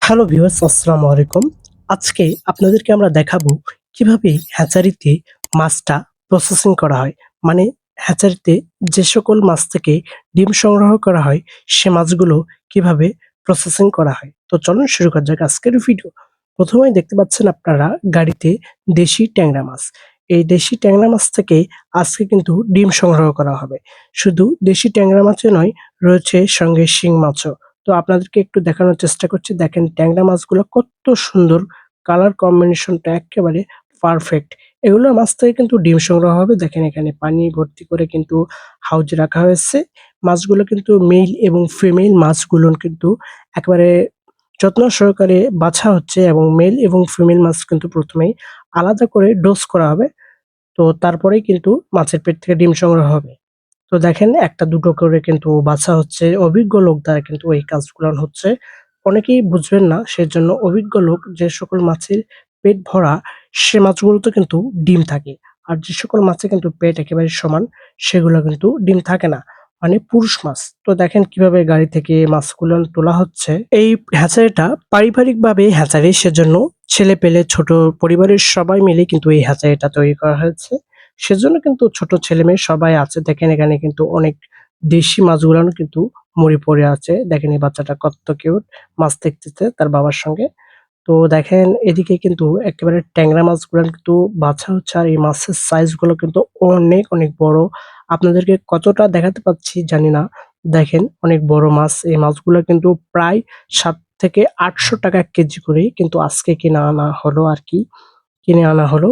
Hello viewers, আসসালামু আলাইকুম। আজকে আপনাদেরকে আমরা দেখাবো কিভাবে হ্যাচারিতে মাছটা প্রসেসিং করা হয়। মানে হ্যাচারিতে যে সকল মাছ থেকে ডিম সংগ্রহ করা হয় সে মাছগুলো কিভাবে প্রসেসিং করা হয়। তো চলুন শুরু করা যাক আজকের ভিডিও। প্রথমেই দেখতে পাচ্ছেন আপনারা গাড়িতে দেশি ট্যাংরা মাছ। এই দেশি ট্যাংরা মাছ থেকে আজকে কিন্তু ডিম সংগ্রহ করা হবে। শুধু দেশি ট্যাংরা মাছই নয়, রয়েছে সঙ্গে শিং মাছও। তো আপনাদেরকে একটু দেখানোর চেষ্টা করছি। দেখেন ট্যাংরা মাছগুলো কত সুন্দর, কালার কম্বিনেশনটা এক্কেবারে পারফেক্ট। এগুলো মাছ থেকে কিন্তু ডিম সংগ্রহ হবে। দেখেন এখানে পানি ভর্তি করে কিন্তু হাউজে রাখা হয়েছে। মাছগুলো কিন্তু মেল এবং ফিমেল মাছগুলো কিন্তু একেবারে যত্ন সহকারে বাছা হচ্ছে এবং মেল এবং ফিমেল মাছ কিন্তু প্রথমেই আলাদা করে ডোজ করা হবে। তো তারপরেই কিন্তু মাছের পেট থেকে ডিম সংগ্রহ হবে। তো দেখেন একটা দুটো করে কিন্তু বাছা হচ্ছে। অভিজ্ঞ লোক দ্বারা কিন্তু এই কাজগুলান হচ্ছে। অনেকেই বুঝবেন না, সেজন্য অভিজ্ঞ লোক যে সকল মাছের পেট ভরা সে মাছগুলোতে কিন্তু ডিম থাকে। আর যে সকল মাছে কিন্তু পেট একেবারে সমান সেগুলো কিন্তু ডিম থাকে না। মানে পুরুষ মাছ। তো দেখেন কিভাবে গাড়ি থেকে মাছগুলো তোলা হচ্ছে। এই হ্যাচারিটা পারিবারিকভাবে হ্যাচারি, সেজন্য ছেলে-পেলে ছোট পরিবারের সবাই মিলে কিন্তু এই হ্যাচারিটা তৈরি করা হয়েছে। সেজন্য কিন্তু ছোট ছেলেমেয়ে সবাই আছে। দেখেন এখানে কিন্তু অনেক দেশি মাছগুলানো কিন্তু মরে পড়ে আছে। দেখেন এই বাচ্চাটা কত্ত কিউট মাছ দেখতেছে তার বাবার সঙ্গে। তো দেখেন এদিকে কিন্তু একেবারে ট্যাংরা মাছগুলান কিন্তু বাছা হচ্ছে। আর এই মাছের সাইজ গুলো কিন্তু অনেক, অনেক বড়। আপনাদেরকে কতটা দেখাতে পাচ্ছি জানি না। দেখেন অনেক বড় মাছ। এই মাছগুলা কিন্তু প্রায় ৳৭০০ থেকে ৳৮০০ কেজি করেই কিন্তু আজকে কিনে আনা হলো আরকি। কিনে আনা হলো।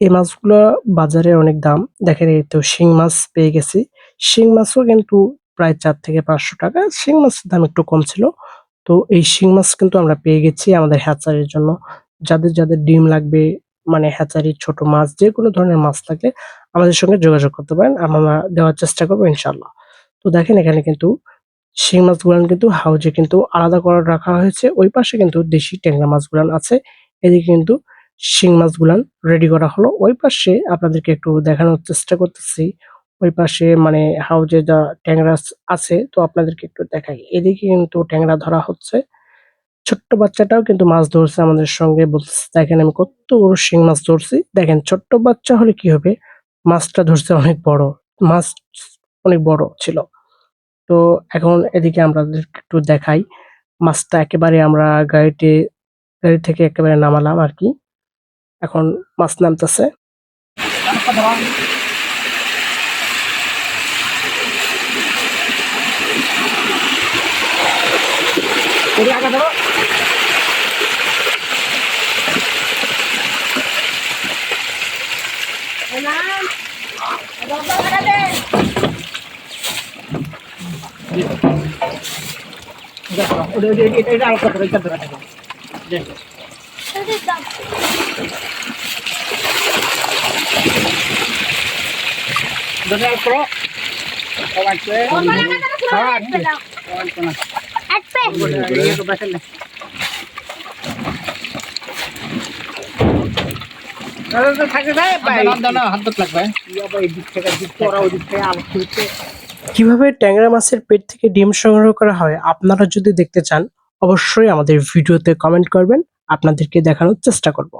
এই মাছগুলা বাজারে অনেক দাম। দেখেন এই তো শিং মাছ পেয়ে গেছি। শিং মাছও কিন্তু প্রায় ৳৪ থেকে ৳৫০০। শিং মাছের দাম একটু কম ছিল। তো এই শিং মাছ কিন্তু আমরা পেয়ে গেছি আমাদের হ্যাচারির জন্য। যাদের ডিম লাগবে, মানে হ্যাচারির ছোট মাছ যেকোনো ধরনের মাছ থাকলে আমাদের সঙ্গে যোগাযোগ করতে পারেন। আমরা দেওয়ার চেষ্টা করব ইনশাআল্লাহ। তো দেখেন এখানে কিন্তু শিং মাছগুলান কিন্তু হাউজে কিন্তু আলাদা করে রাখা হয়েছে। ওই পাশে কিন্তু দেশি ট্যাংরা মাছগুলান আছে। এদিকে কিন্তু শিং মাছগুলান রেডি করা হলো। ওই পাশে আপনাদেরকে একটু দেখানোর চেষ্টা করতেছি। ওই পাশে মানে হাউজে যা ট্যাংরা আছে তো আপনাদেরকে একটু দেখাই। এদিকে কিন্তু ট্যাংরা ধরা হচ্ছে। ছোট্ট বাচ্চাটাও কিন্তু মাছ ধরছে আমাদের সঙ্গে, বলতেছে দেখেন আমি কত বড় শিং মাছ ধরছি। দেখেন ছোট্ট বাচ্চা হলে কি হবে? মাছটা ধরছে অনেক বড়। মাছ অনেক বড় ছিল। তো এখন এদিকে আপনাদেরকে একটু দেখাই। মাছটা একেবারে আমরা গাড়ি থেকে একেবারে নামালাম আরকি। এখন মাছ নামতেছে। কিভাবে ট্যাংরা মাছের পেট থেকে ডিম সংগ্রহ করা হয় আপনারা যদি দেখতে চান, অবশ্যই আমাদের ভিডিওতে কমেন্ট করবেন। আপনাদেরকে দেখানোর চেষ্টা করব।